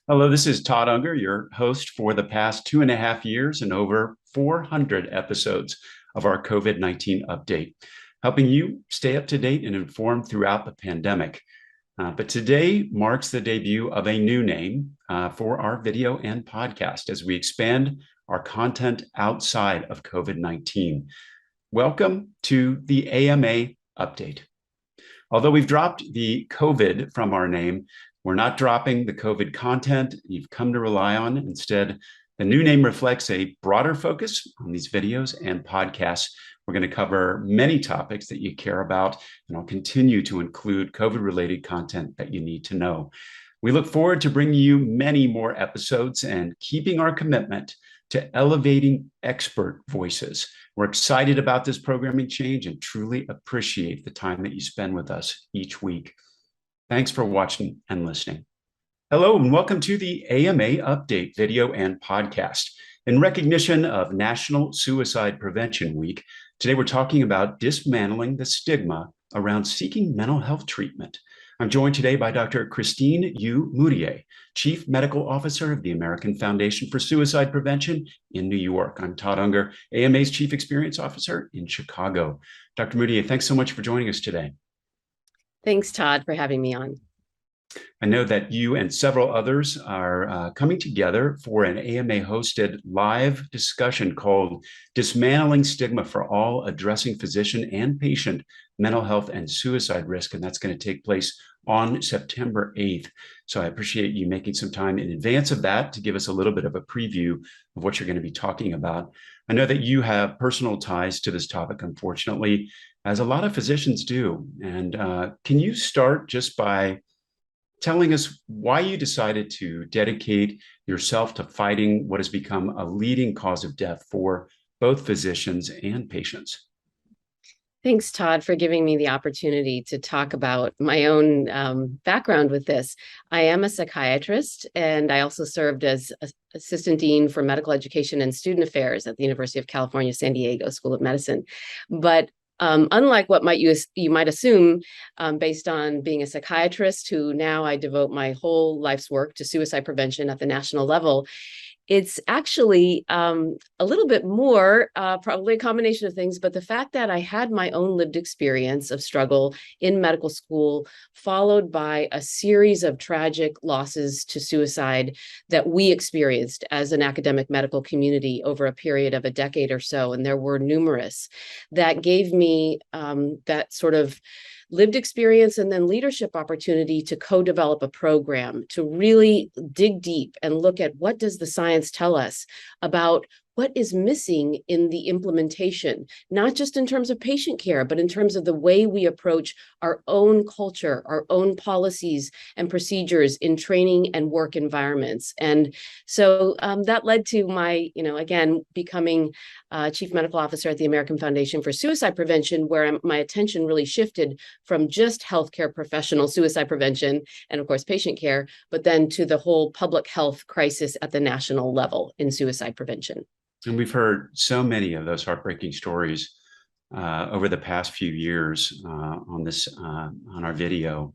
Hello, this is Todd Unger, your host for the past 2.5 years and over 400 episodes of our COVID 19 update, helping you stay up to date and informed throughout the pandemic. But today marks the debut of a new name for our video and podcast as we expand our content outside of COVID 19. Welcome to the AMA update. Although we've dropped the COVID from our name, we're not dropping the COVID content you've come to rely on. Instead, the new name reflects a broader focus on these videos and podcasts. We're going to cover many topics that you care about, and I'll continue to include COVID-related content that you need to know. We look forward to bringing you many more episodes and keeping our commitment to elevating expert voices. We're excited about this programming change and truly appreciate the time that you spend with us each week. Thanks for watching and listening. Hello, and welcome to the AMA Update video and podcast. In recognition of National Suicide Prevention Week, today we're talking about dismantling the stigma around seeking mental health treatment. I'm joined today by Dr. Christine Yu Moutier, Chief Medical Officer of the American Foundation for Suicide Prevention in New York. I'm Todd Unger, AMA's Chief Experience Officer in Chicago. Dr. Moutier, thanks so much for joining us today. Thanks, Todd, for having me on. I know that you and several others are coming together for an AMA-hosted live discussion called Dismantling Stigma for All, Addressing Physician and Patient Mental Health and Suicide Risk, and that's going to take place on September 8th. So I appreciate you making some time in advance of that to give us a little bit of a preview of what you're going to be talking about. I know that you have personal ties to this topic, unfortunately, as a lot of physicians do. And can you start just by telling us why you decided to dedicate yourself to fighting what has become a leading cause of death for both physicians and patients? Thanks, Todd, for giving me the opportunity to talk about my own background with this. I am a psychiatrist, and I also served as Assistant Dean for Medical Education and Student Affairs at the University of California, San Diego School of Medicine. But unlike what you might assume, based on being a psychiatrist who now I devote my whole life's work to suicide prevention at the national level, it's actually a little bit more, probably a combination of things, but the fact that I had my own lived experience of struggle in medical school, followed by a series of tragic losses to suicide that we experienced as an academic medical community over a period of a decade or so, and there were numerous, that gave me that sort of lived experience and then leadership opportunity to co-develop a program to really dig deep and look at what does the science tell us about what is missing in the implementation, not just in terms of patient care, but in terms of the way we approach our own culture, our own policies and procedures in training and work environments. And so that led to my, again, becoming Chief Medical Officer at the American Foundation for Suicide Prevention, where my attention really shifted from just healthcare professional suicide prevention and, of course, patient care, but then to the whole public health crisis at the national level in suicide prevention. And we've heard so many of those heartbreaking stories over the past few years on our video.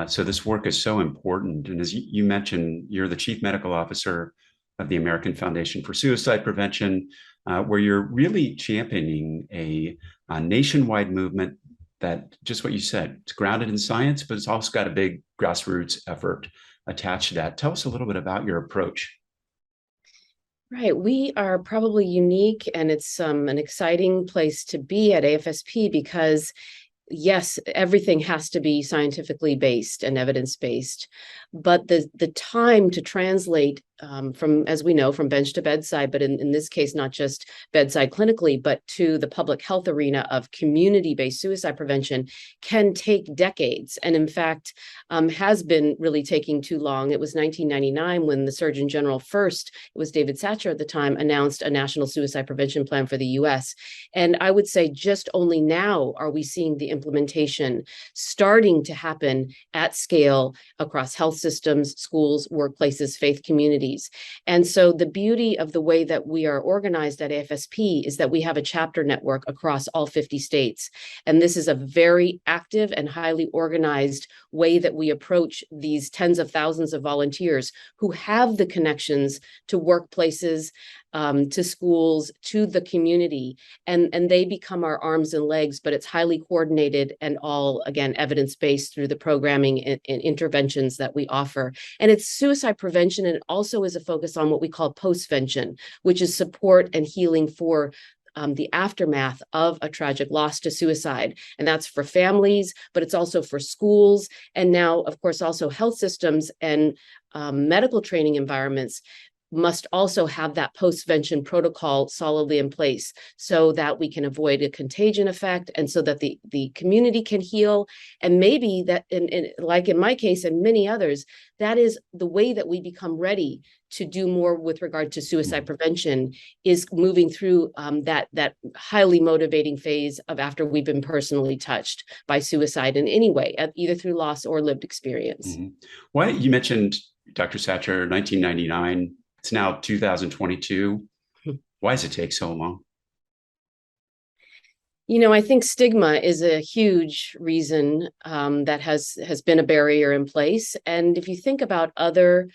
So this work is so important. And as you mentioned, you're the Chief Medical Officer of the American Foundation for Suicide Prevention, where you're really championing a nationwide movement that, just what you said, it's grounded in science, but it's also got a big grassroots effort attached to that. Tell us a little bit about your approach. Right. We are probably unique, and it's an exciting place to be at AFSP because, yes, everything has to be scientifically based and evidence-based, but the time to translate from, as we know, from bench to bedside, but in this case, not just bedside clinically, but to the public health arena of community-based suicide prevention can take decades. And in fact, has been really taking too long. It was 1999 when the Surgeon General first, it was David Satcher at the time, announced a national suicide prevention plan for the US. And I would say just only now are we seeing the implementation starting to happen at scale across health systems, schools, workplaces, faith communities, universities. And so the beauty of the way that we are organized at AFSP is that we have a chapter network across all 50 states. And this is a very active and highly organized way that we approach these tens of thousands of volunteers who have the connections to workplaces, to schools, to the community, and they become our arms and legs, but it's highly coordinated and all, again, evidence-based through the programming and interventions that we offer. And it's suicide prevention, and it also is a focus on what we call postvention, which is support and healing for the aftermath of a tragic loss to suicide. And that's for families, but it's also for schools. And now, of course, also health systems and medical training environments must also have that postvention protocol solidly in place so that we can avoid a contagion effect and so that the community can heal. And maybe that, like in my case and many others, that is the way that we become ready to do more with regard to suicide prevention, is moving through that highly motivating phase of after we've been personally touched by suicide in any way, either through loss or lived experience. Mm-hmm. Why, you mentioned, Dr. Satcher, 1999. It's now 2022. Why does it take so long? You know, I think stigma is a huge reason that has been a barrier in place. And if you think about other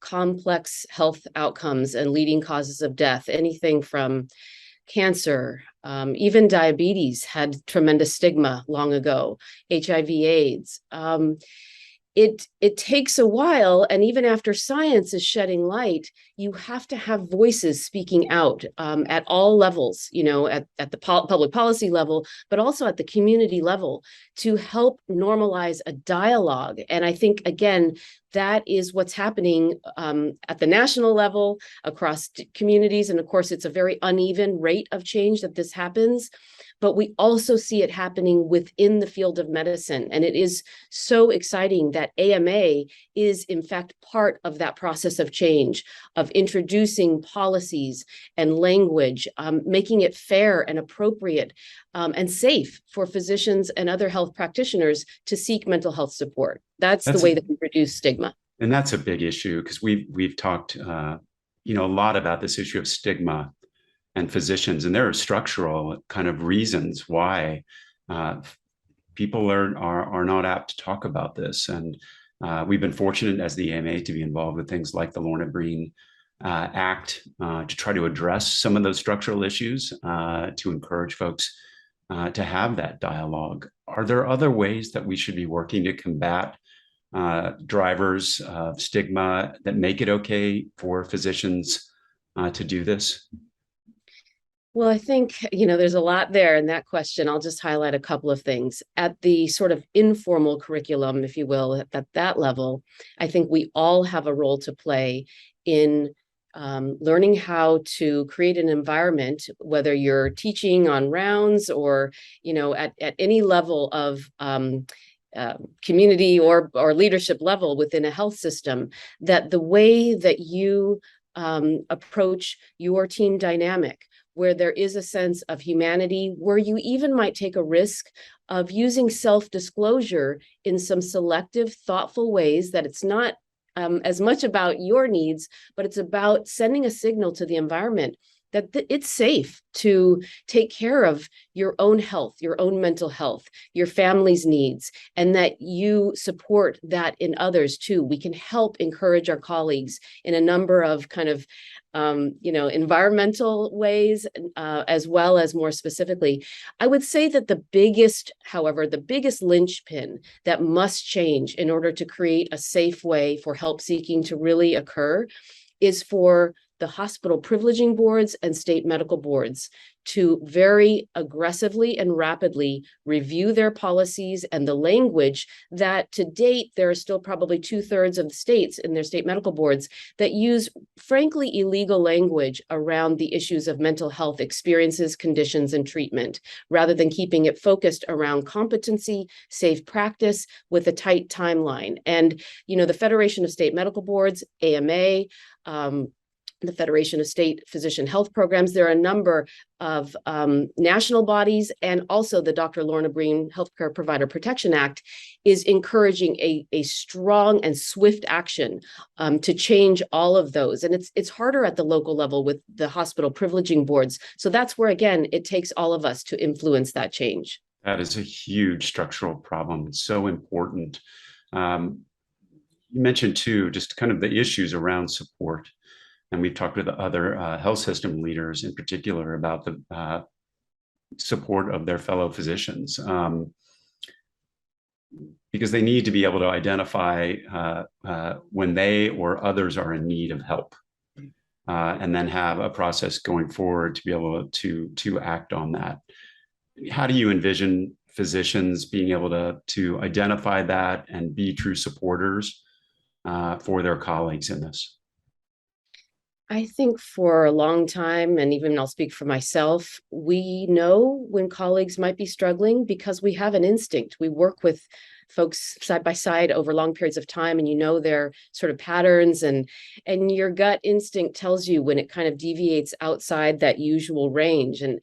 complex health outcomes and leading causes of death, anything from cancer, even diabetes had tremendous stigma long ago, HIV/AIDS. It takes a while, and even after science is shedding light, you have to have voices speaking out at all levels, you know, at the public policy level, but also at the community level to help normalize a dialogue. And I think, again, that is what's happening at the national level across communities. And of course, it's a very uneven rate of change that this happens. But we also see it happening within the field of medicine. And it is so exciting that AMA is, in fact, part of that process of change, of introducing policies and language, making it fair and appropriate and safe for physicians and other health practitioners to seek mental health support. That's the way that we reduce stigma. And that's a big issue, because we've talked a lot about this issue of stigma and physicians, and there are structural kind of reasons why people are not apt to talk about this. And we've been fortunate as the AMA to be involved with things like the Lorna Breen Act to try to address some of those structural issues, to encourage folks to have that dialogue. Are there other ways that we should be working to combat drivers of stigma that make it okay for physicians to do this? Well, I think, there's a lot there in that question. I'll just highlight a couple of things. At the sort of informal curriculum, if you will, at that level, I think we all have a role to play in learning how to create an environment, whether you're teaching on rounds or, at any level of community or leadership level within a health system, that the way that you approach your team dynamic, where there is a sense of humanity, where you even might take a risk of using self-disclosure in some selective, thoughtful ways, that it's not as much about your needs, but it's about sending a signal to the environment that it's safe to take care of your own health, your own mental health, your family's needs, and that you support that in others too. We can help encourage our colleagues in a number of kind of environmental ways, as well as more specifically. I would say that the biggest linchpin that must change in order to create a safe way for help seeking to really occur is for the hospital privileging boards and state medical boards to very aggressively and rapidly review their policies and the language that, to date, there are still probably 2/3 of the states in their state medical boards that use, frankly, illegal language around the issues of mental health experiences, conditions, and treatment, rather than keeping it focused around competency, safe practice with a tight timeline. And, the Federation of State Medical Boards, AMA, the Federation of State Physician Health Programs. There are a number of national bodies, and also the Dr. Lorna Breen Healthcare Provider Protection Act is encouraging a strong and swift action to change all of those. And it's harder at the local level with the hospital privileging boards. So that's where, again, it takes all of us to influence that change. That is a huge structural problem. It's so important. You mentioned too, just kind of the issues around support. And we've talked with other health system leaders in particular about the support of their fellow physicians, because they need to be able to identify when they or others are in need of help, and then have a process going forward to be able to act on that. How do you envision physicians being able to identify that and be true supporters for their colleagues in this? I think for a long time, and even I'll speak for myself, we know when colleagues might be struggling because we have an instinct. We work with folks side by side over long periods of time, and you know their sort of patterns, and your gut instinct tells you when it kind of deviates outside that usual range. And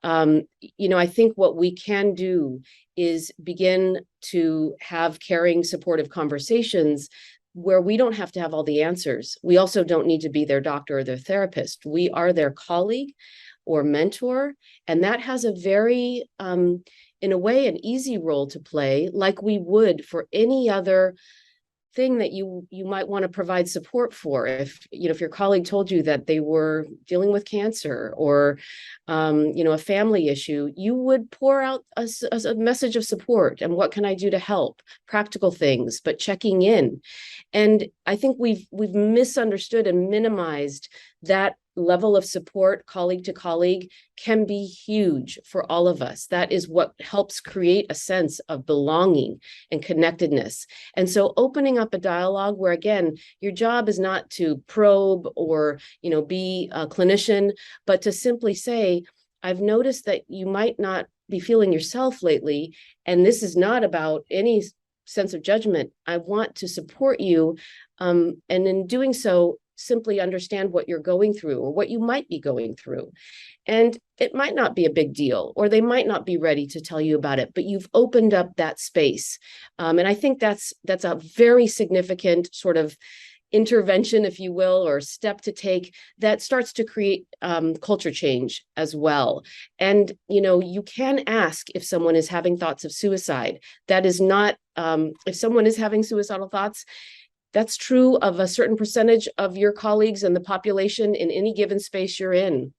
I think what we can do is begin to have caring, supportive conversations where we don't have to have all the answers. We also don't need to be their doctor or their therapist. We are their colleague or mentor, and that has a very, in a way, an easy role to play, like we would for any other thing that you might want to provide support for. If your colleague told you that they were dealing with cancer or a family issue, you would pour out a message of support and what can I do to help, practical things, but checking in. And I think we've misunderstood and minimized that level of support, colleague to colleague, can be huge for all of us. That is what helps create a sense of belonging and connectedness. And so opening up a dialogue where, again, your job is not to probe or, be a clinician, but to simply say, I've noticed that you might not be feeling yourself lately, and this is not about any sense of judgment. I want to support you. And in doing so, simply understand what you're going through or what you might be going through. And it might not be a big deal, or they might not be ready to tell you about it, but you've opened up that space. And I think that's a very significant sort of intervention, if you will, or step to take that starts to create culture change as well. And, you can ask if someone is having thoughts of suicide. That is not, if someone is having suicidal thoughts, that's true of a certain percentage of your colleagues and the population in any given space you're in.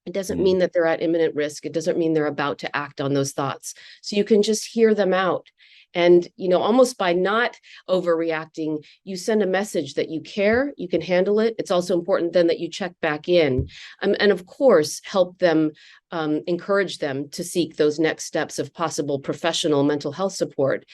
It doesn't mean that they're at imminent risk. It doesn't mean they're about to act on those thoughts. So you can just hear them out. And, almost by not overreacting, you send a message that you care, you can handle it. It's also important then that you check back in, and of course, help them, encourage them to seek those next steps of possible professional mental health support.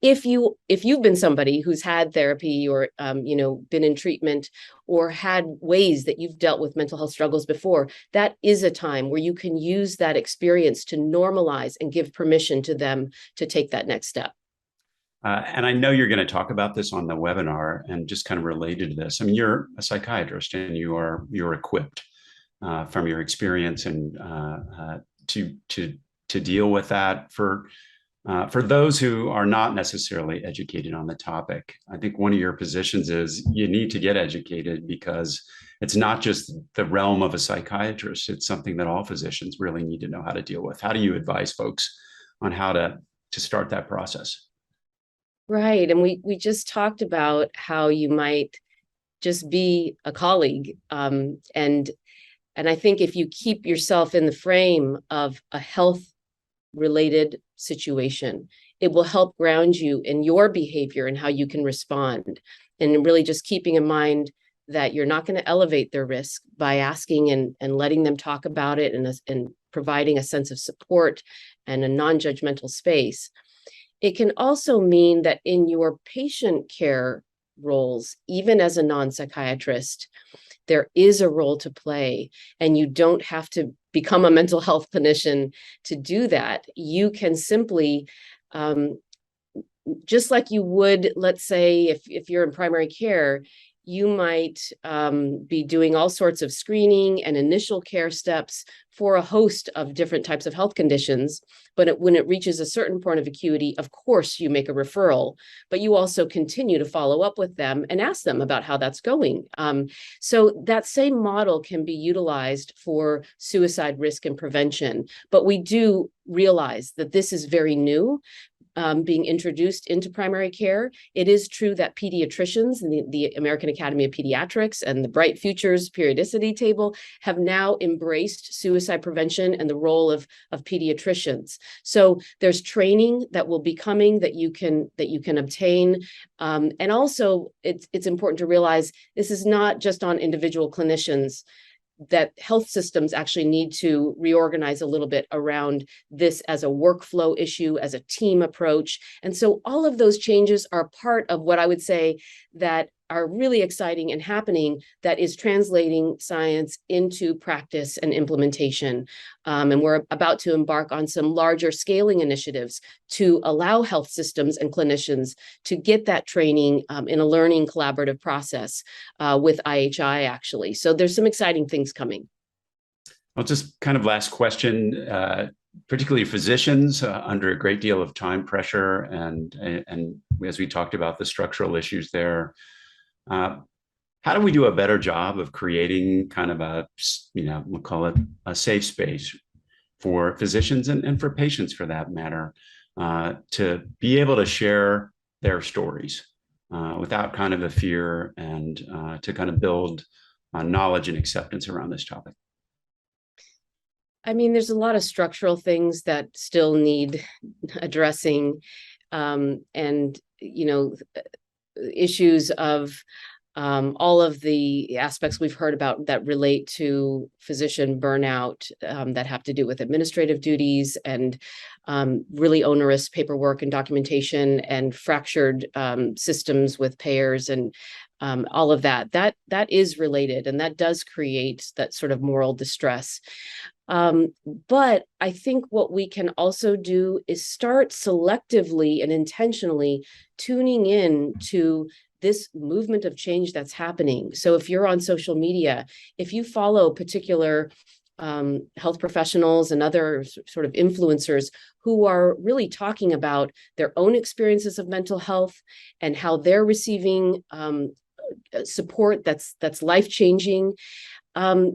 If you've been somebody who's had therapy or, been in treatment or had ways that you've dealt with mental health struggles before, that is a time where you can use that experience to normalize and give permission to them to take that next step. And I know you're going to talk about this on the webinar, and just kind of related to this. I mean, you're a psychiatrist, and you're equipped from your experience and to deal with that. For those who are not necessarily educated on the topic, I think one of your positions is you need to get educated, because it's not just the realm of a psychiatrist. It's something that all physicians really need to know how to deal with. How do you advise folks on how to start that process? Right. And we just talked about how you might just be a colleague. And I think if you keep yourself in the frame of a health related situation, it will help ground you in your behavior and how you can respond. And really just keeping in mind that you're not going to elevate their risk by asking and letting them talk about it, and providing a sense of support and a non-judgmental space. It can also mean that in your patient care roles, even as a non-psychiatrist, there is a role to play, and you don't have to become a mental health clinician to do that. You can simply, just like you would, let's say, if you're in primary care, you might be doing all sorts of screening and initial care steps for a host of different types of health conditions. But when it reaches a certain point of acuity, of course, you make a referral, but you also continue to follow up with them and ask them about how that's going. So that same model can be utilized for suicide risk and prevention. But we do realize that this is very new, being introduced into primary care. It is true that pediatricians and the American Academy of Pediatrics and the Bright Futures periodicity table have now embraced suicide prevention and the role of pediatricians. So there's training that will be coming that you can obtain. And also it's important to realize this is not just on individual clinicians, that health systems actually need to reorganize a little bit around this as a workflow issue, as a team approach. And so all of those changes are part of what I would say that are really exciting and happening, that is translating science into practice and implementation. And we're about to embark on some larger scaling initiatives to allow health systems and clinicians to get that training in a learning collaborative process with IHI, actually. So there's some exciting things coming. Well, just kind of last question, particularly physicians under a great deal of time pressure, and as we talked about the structural issues there, how do we do a better job of creating kind of a, we'll call it a safe space for physicians and for patients for that matter, to be able to share their stories without kind of a fear, and to kind of build knowledge and acceptance around this topic? I mean, there's a lot of structural things that still need addressing, and, issues of all of the aspects we've heard about that relate to physician burnout, that have to do with administrative duties and really onerous paperwork and documentation and fractured systems with payers and all of that. That is related, and that does create that sort of moral distress. But I think what we can also do is start selectively and intentionally tuning in to this movement of change that's happening. So if you're on social media, if you follow particular health professionals and other sort of influencers who are really talking about their own experiences of mental health and how they're receiving support that's life-changing, I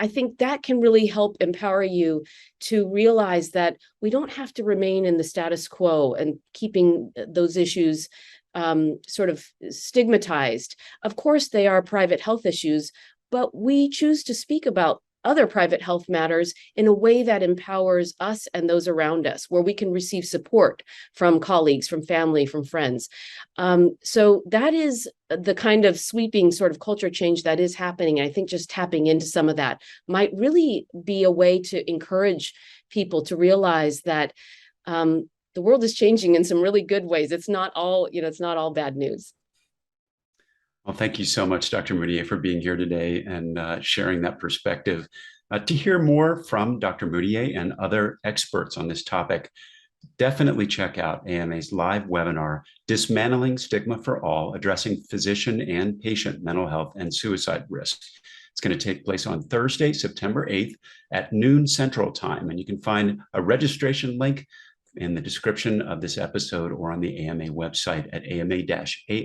think that can really help empower you to realize that we don't have to remain in the status quo and keeping those issues sort of stigmatized. Of course, they are private health issues, but we choose to speak about other private health matters in a way that empowers us and those around us, where we can receive support from colleagues, from family, from friends. So that is the kind of sweeping sort of culture change that is happening. And I think just tapping into some of that might really be a way to encourage people to realize that the world is changing in some really good ways. It's not all, it's not all bad news. Well, thank you so much, Dr. Moutier, for being here today and sharing that perspective. To hear more from Dr. Moutier and other experts on this topic, definitely check out AMA's live webinar, Dismantling Stigma for All, Addressing Physician and Patient Mental Health and Suicide Risk. It's going to take place on Thursday, September 8th at noon Central Time, and you can find a registration link in the description of this episode or on the AMA website at ama-assn.org.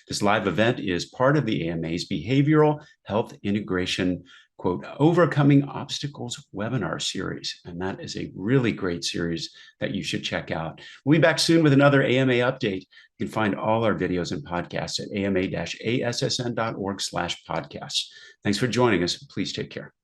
This live event is part of the AMA's Behavioral Health Integration, quote, Overcoming Obstacles webinar series. And that is a really great series that you should check out. We'll be back soon with another AMA update. You can find all our videos and podcasts at ama-assn.org/podcasts. Thanks for joining us. Please take care.